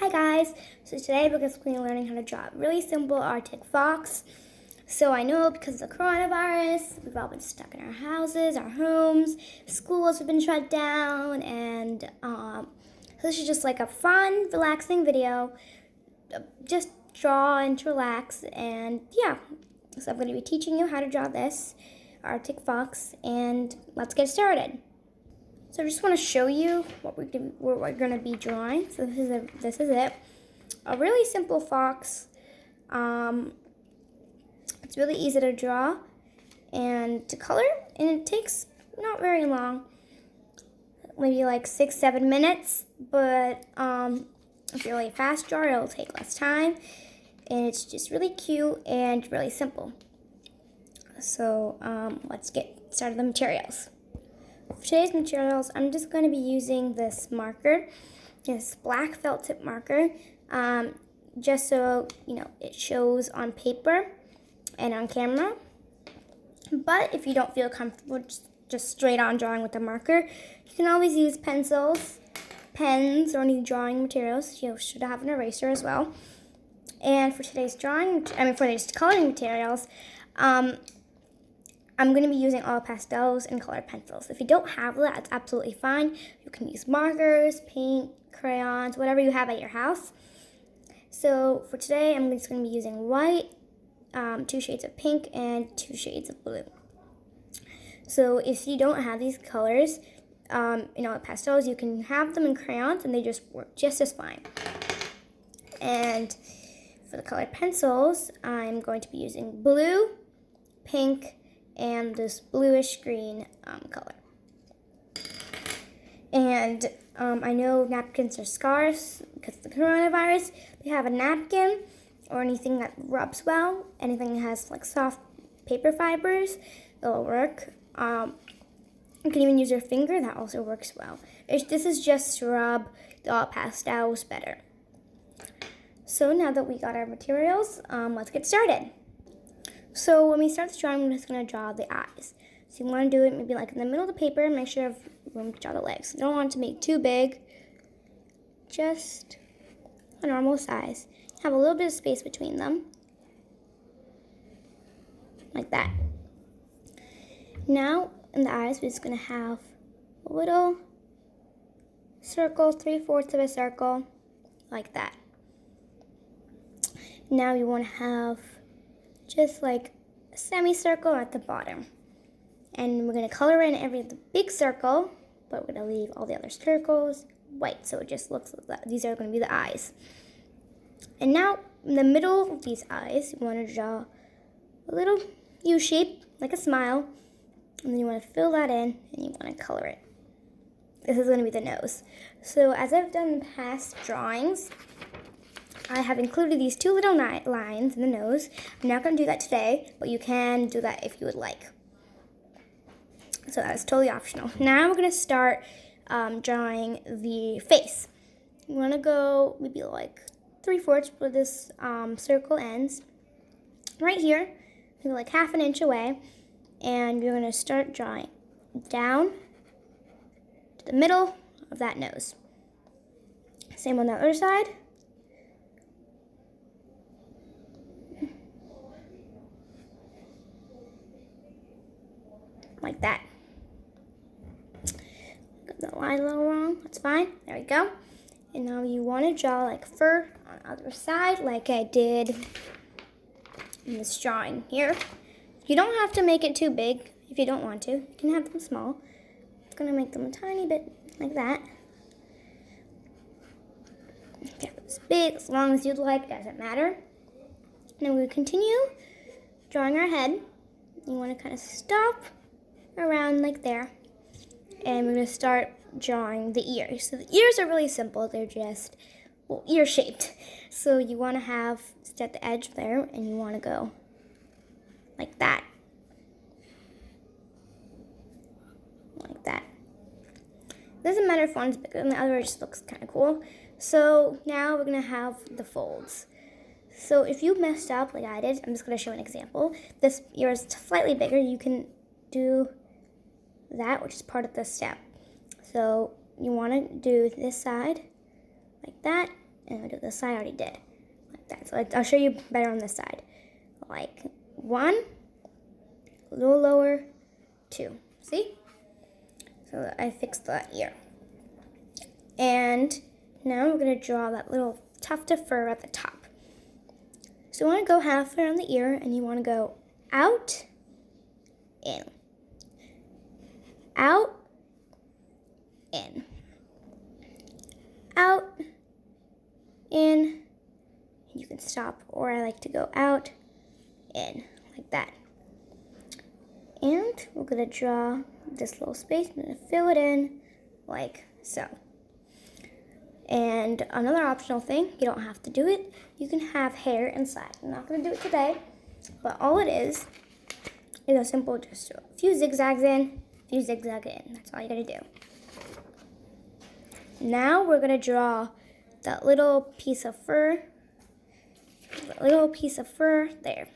Hi guys, so today we're going to be learning how to draw a really simple Arctic fox. So I know because of the coronavirus, we've all been stuck in our houses, our homes, schools have been shut down, and so this is just like a fun, relaxing video. Just draw and relax, and yeah. So I'm going to be teaching you how to draw this Arctic fox, and let's get started. So I just want to show you what we're going to be drawing. So this is it. A really simple fox. It's really easy to draw and to color, and it takes not very long, maybe like 6-7 minutes. But if you're really a fast drawer, it'll take less time, and it's just really cute and really simple. So let's get started with the materials. For today's materials, I'm just going to be using this marker, this black felt tip marker, just so it shows on paper and on camera. But if you don't feel comfortable just straight on drawing with the marker, you can always use pencils, pens, or any drawing materials. You should have an eraser as well. And for today's for today's coloring materials, I'm going to be using all pastels and colored pencils. If you don't have that, it's absolutely fine. You can use markers, paint, crayons, whatever you have at your house. So for today, I'm just going to be using white, 2 shades of pink, and 2 shades of blue. So if you don't have these colors, pastels, you can have them in crayons, and they just work just as fine. And for the colored pencils, I'm going to be using blue, pink, and this bluish green color. And I know napkins are scarce because of the coronavirus. If you have a napkin or anything that rubs well, anything that has like soft paper fibers, it'll work. You can even use your finger, that also works well. This is just to rub the all pastels better. So now that we got our materials, let's get started. So when we start the drawing, I'm just going to draw the eyes. So you want to do it maybe like in the middle of the paper, make sure you have room to draw the legs. You don't want it to make too big, just a normal size. Have a little bit of space between them, like that. Now in the eyes, we're just going to have a little circle, 3/4 of a circle, like that. Now you want to have just like a semicircle at the bottom. And we're going to color in the big circle, but we're going to leave all the other circles white, so it just looks like that. These are going to be the eyes. And now, in the middle of these eyes, you want to draw a little U shape, like a smile, and then you want to fill that in, and you want to color it. This is going to be the nose. So, as I've done in past drawings, I have included these 2 little lines in the nose. I'm not going to do that today, but you can do that if you would like. So that's totally optional. Now we're going to start drawing the face. You want to go maybe like 3/4 where this circle ends. Right here, maybe like 1/2 inch away. And you're going to start drawing down to the middle of that nose. Same on the other side. Like that. Got the line a little wrong. That's fine. There we go. And now you want to draw like fur on the other side, like I did in this drawing here. You don't have to make it too big if you don't want to. You can have them small. I'm going to make them a tiny bit like that. Okay, it's big, as long as you'd like, doesn't matter. Now we continue drawing our head. You want to kind of stop around like there, and we're going to start drawing the ears. So the ears are really simple. They're just ear shaped. So you want to have at the edge there, and you want to go like that, like that. Doesn't matter if one's bigger than the other, it just looks kind of cool. So now we're going to have the folds. So if you messed up like I did, I'm just going to show an example. This ear is slightly bigger. You can do that, which is part of the step. So you want to do this side like that, And I'll do this side I already did. Like that. So I'll show you better on this side. Like 1, a little lower, 2. See? So I fixed that ear. And now we're going to draw that little tuft of fur at the top. So you want to go halfway around the ear, and you want to go out, in. Out, in. Out, in. You can stop, or I like to go out, in, like that. And we're going to draw this little space. I'm going to fill it in like so. And another optional thing, you don't have to do it. You can have hair inside. I'm not going to do it today, but all it is a simple, just a few zigzags in, a few zigzags in. That's all you got to do. Now we're going to draw that little piece of fur, there.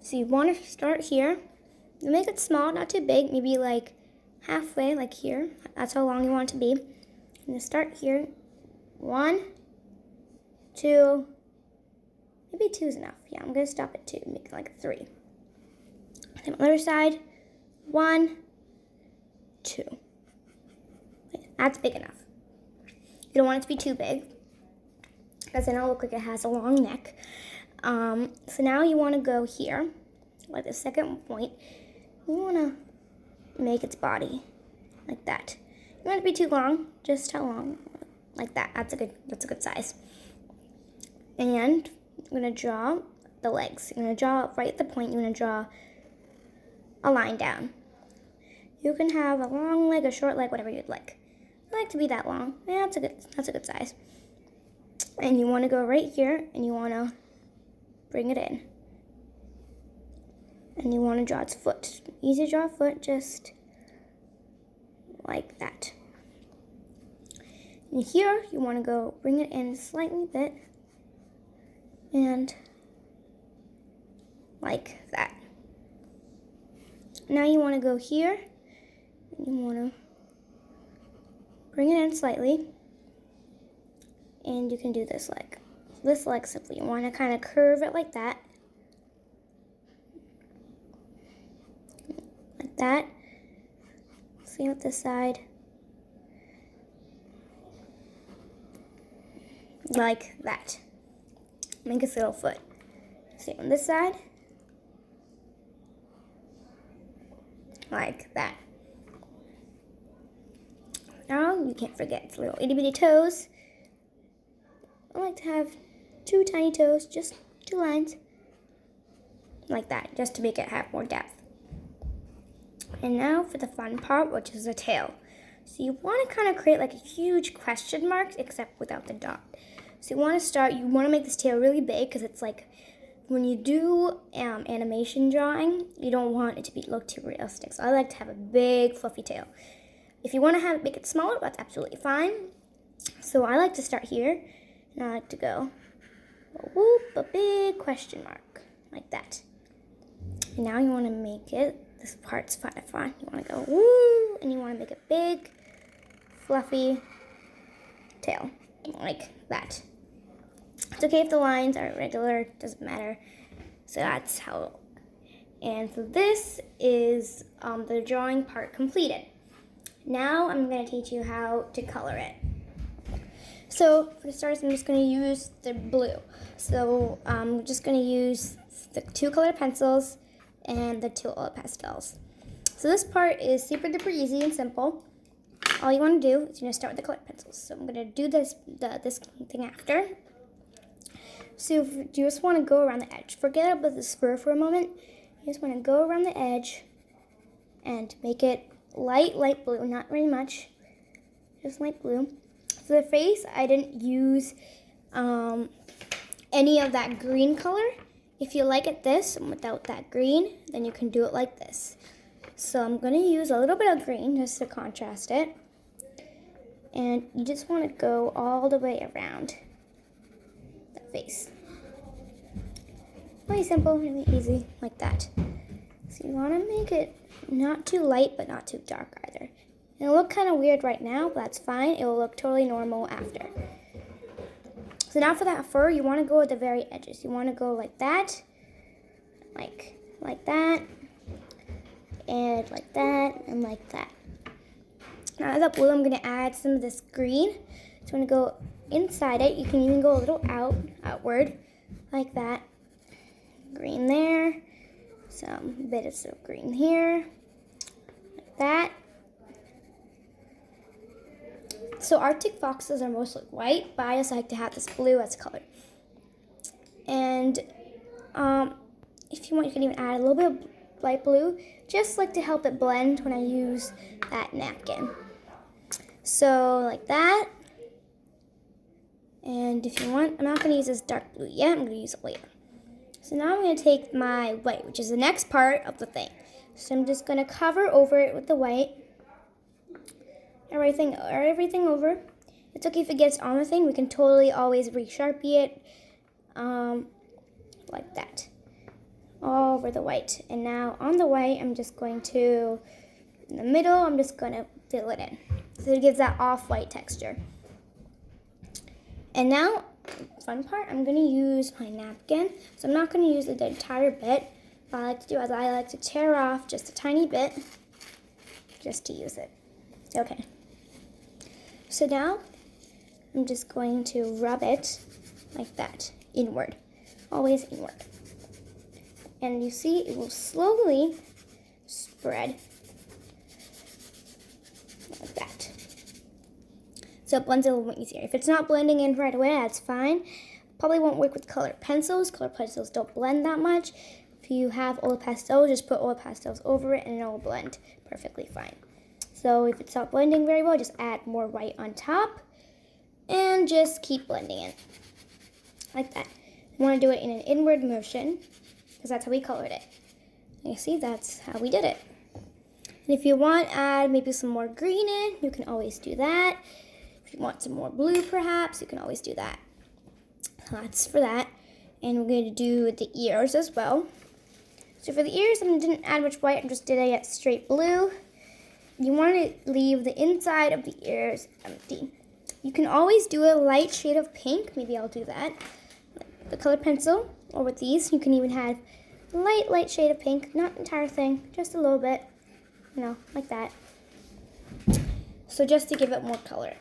So you want to start here. You make it small, not too big, maybe like halfway, like here. That's how long you want it to be. I'm going to start here. 1, 2, maybe 2 is enough. Yeah, I'm going to stop at 2, make it like 3. Then on the other side, 1, 2. That's big enough. You don't want it to be too big, because then it'll look like it has a long neck. So now you want to go here, like the second point. You want to make its body like that. You don't want it to be too long, just how long, like that. That's a good size. And I'm going to draw the legs. You're going to draw right at the point. You're going to draw a line down. You can have a long leg, a short leg, whatever you'd like. I like to be that long. Yeah, that's a good size. And you want to go right here, and you want to bring it in. And you want to draw its foot. Easy to draw a foot, just like that. And here, you want to go bring it in slightly bit, and like that. Now you want to go here, and you want to bring it in slightly, and you can do this leg simply. You want to kind of curve it like that. Like that. Same with this side. Like that. Make a little foot. Same on this side. Like that. Now you can't forget its little itty bitty toes. I like to have 2 tiny toes, just 2 lines. Like that, just to make it have more depth. And now for the fun part, which is the tail. So you want to kind of create like a huge question mark, except without the dot. So you want to make this tail really big, because it's like, when you do animation drawing, you don't want it to look too realistic. So I like to have a big fluffy tail. If you want to make it smaller, that's absolutely fine. So I like to start here, and I like to go whoop, a big question mark, like that. And now you want to make it, this part's kind of fun. You want to go woo, and you want to make a big, fluffy tail, like that. It's okay if the lines are regular, doesn't matter. So that's how, and so this is the drawing part completed. Now I'm going to teach you how to color it. So for starters, I'm just going to use the blue. So I'm just going to use the 2 colored pencils and the 2 oil pastels. So this part is super duper easy and simple. All you want to do is you're going to start with the colored pencils. So I'm going to do this thing after. So you just want to go around the edge. Forget about the spur for a moment. You just want to go around the edge and make it light blue, not very much, just light blue. For the face, I didn't use any of that green color. If you like it this and without that green, then you can do it like this. So I'm going to use a little bit of green just to contrast it. And you just want to go all the way around the face. Really simple, really easy, like that. So you want to make it not too light, but not too dark either. It'll look kind of weird right now, but that's fine. It will look totally normal after. So now for that fur, you want to go at the very edges. You want to go like that, like that, and like that, and like that. Now the blue, I'm going to add some of this green. So I'm going to go inside it. You can even go a little outward, like that. Green there, some bits of green here, like that. So Arctic foxes are mostly white, but I just like to have this blue as color. And if you want, you can even add a little bit of light blue, just like to help it blend when I use that napkin. So like that. And if you want, I'm not going to use this dark blue yet, I'm going to use it later. So now I'm going to take my white, which is the next part of the thing. So I'm just going to cover over it with the white. Everything over. It's okay if it gets on the thing. We can totally always re-sharpie it like that. All over the white. And now on the white, I'm just going to, in the middle, I'm just going to fill it in. So it gives that off-white texture. And now, fun part, I'm going to use my napkin. So I'm not going to use the entire bit. What I like to do is I like to tear off just a tiny bit just to use it. Okay. So now I'm just going to rub it like that, inward, always inward. And you see it will slowly spread like that. So it blends a little bit easier. If it's not blending in right away, that's fine. Probably won't work with colored pencils. Colored pencils don't blend that much. If you have oil pastels, just put oil pastels over it and it will blend perfectly fine. So if it's not blending very well, just add more white on top and just keep blending it like that. You want to do it in an inward motion because that's how we colored it. You see, that's how we did it. And if you want to add maybe some more green in, you can always do that. If you want some more blue, perhaps, you can always do that. So that's for that. And we're going to do the ears as well. So for the ears, I didn't add much white. I just did it straight blue. You want to leave the inside of the ears empty. You can always do a light shade of pink. Maybe I'll do that. The colored pencil, or with these, you can even have light shade of pink. Not the entire thing, just a little bit. You know, like that. So just to give it more color.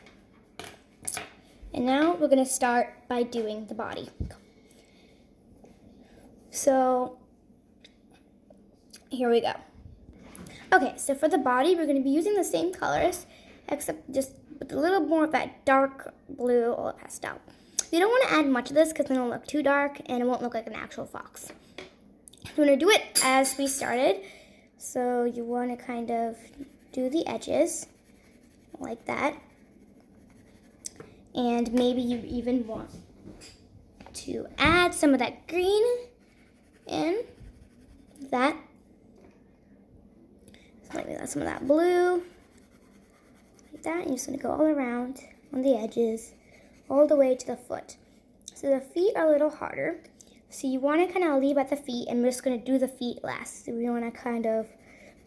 And now we're going to start by doing the body. So here we go. Okay, so for the body, we're going to be using the same colors, except just with a little more of that dark blue or pastel. You don't want to add much of this because then it'll look too dark and it won't look like an actual fox. We're going to do it as we started. So you want to kind of do the edges like that. And maybe you even want to add some of that green in that. So maybe that's some of that blue like that. And you're just going to go all around on the edges all the way to the foot. So the feet are a little harder. So you want to kind of leave at the feet, and we're just going to do the feet last. So we want to kind of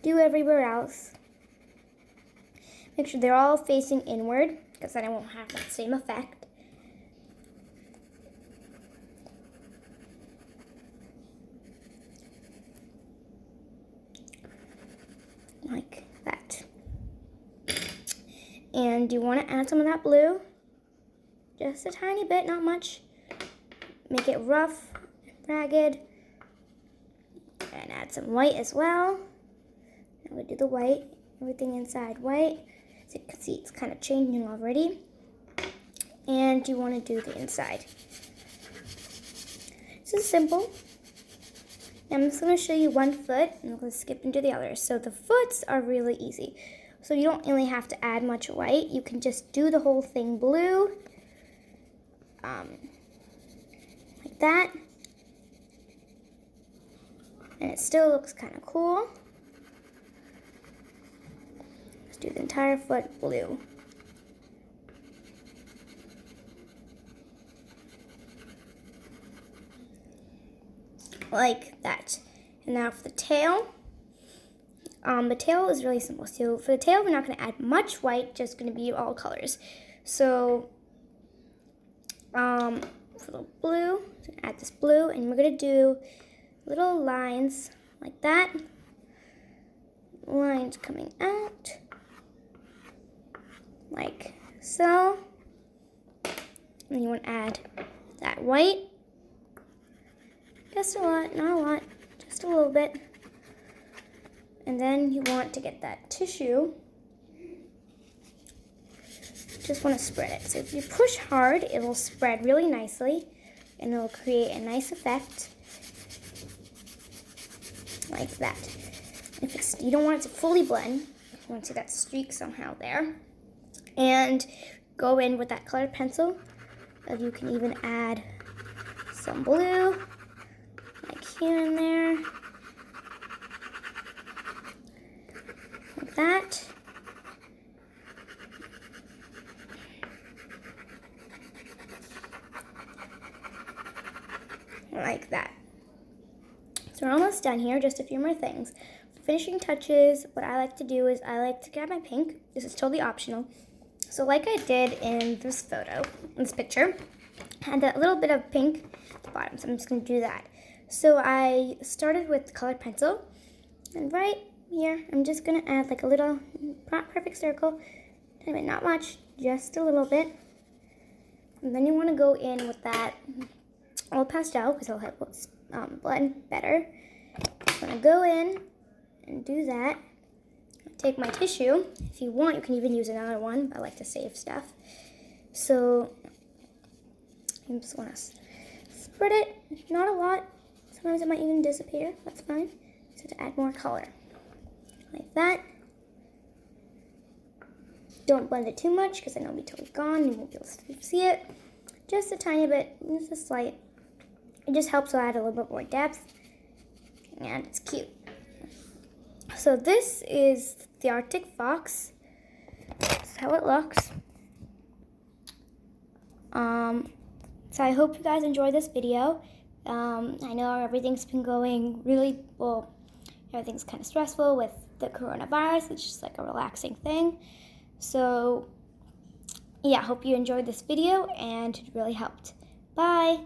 do everywhere else. Make sure they're all facing inward, because then it won't have that same effect. Like that. And you want to add some of that blue. Just a tiny bit, not much. Make it rough, ragged. And add some white as well. Now we do the white. Everything inside white. As you can see, it's kind of changing already. And you want to do the inside. This is simple. Now I'm just going to show you one foot, and I'm going to skip into the other. So the foots are really easy. So you don't really have to add much white. You can just do the whole thing blue. Like that. And it still looks kind of cool. Let's do the entire foot blue. Like that. And now for the tail. The tail is really simple. So for the tail, we're not going to add much white, just going to be all colors. So for the blue, so add this blue, and we're gonna do little lines like that. Lines coming out, like so. And you want to add that white. Just a lot, not a lot, just a little bit. And then you want to get that tissue. Just want to spread it. So if you push hard, it will spread really nicely and it will create a nice effect like that. If you don't want it to fully blend, you want to see that streak somehow there. And go in with that colored pencil. You can even add some blue, like here and there, like that. Like that. So we're almost done here, just a few more things. For finishing touches, what I like to do is I like to grab my pink. This is totally optional. So like I did in this photo, in this picture, I had that little bit of pink at the bottom, so I'm just going to do that. So I started with the colored pencil, and right here, I'm just going to add like a little, not perfect circle, not much, just a little bit. And then you want to go in with that old pastel, because it'll help blend better. I'm going to go in and do that. Take my tissue. If you want, you can even use another one. I like to save stuff. So I just want to spread it. Not a lot. Sometimes it might even disappear. That's fine. So to add more color. Like that. Don't blend it too much because then it'll be totally gone. You won't be able to see it. Just a tiny bit. Just a slight. It just helps to add a little bit more depth. And it's cute. So this is the Arctic fox. That's how it looks. So I hope you guys enjoyed this video. I know everything's been going really well. Everything's kind of stressful with the coronavirus. It's just like a relaxing thing. So yeah, I hope you enjoyed this video and it really helped. Bye.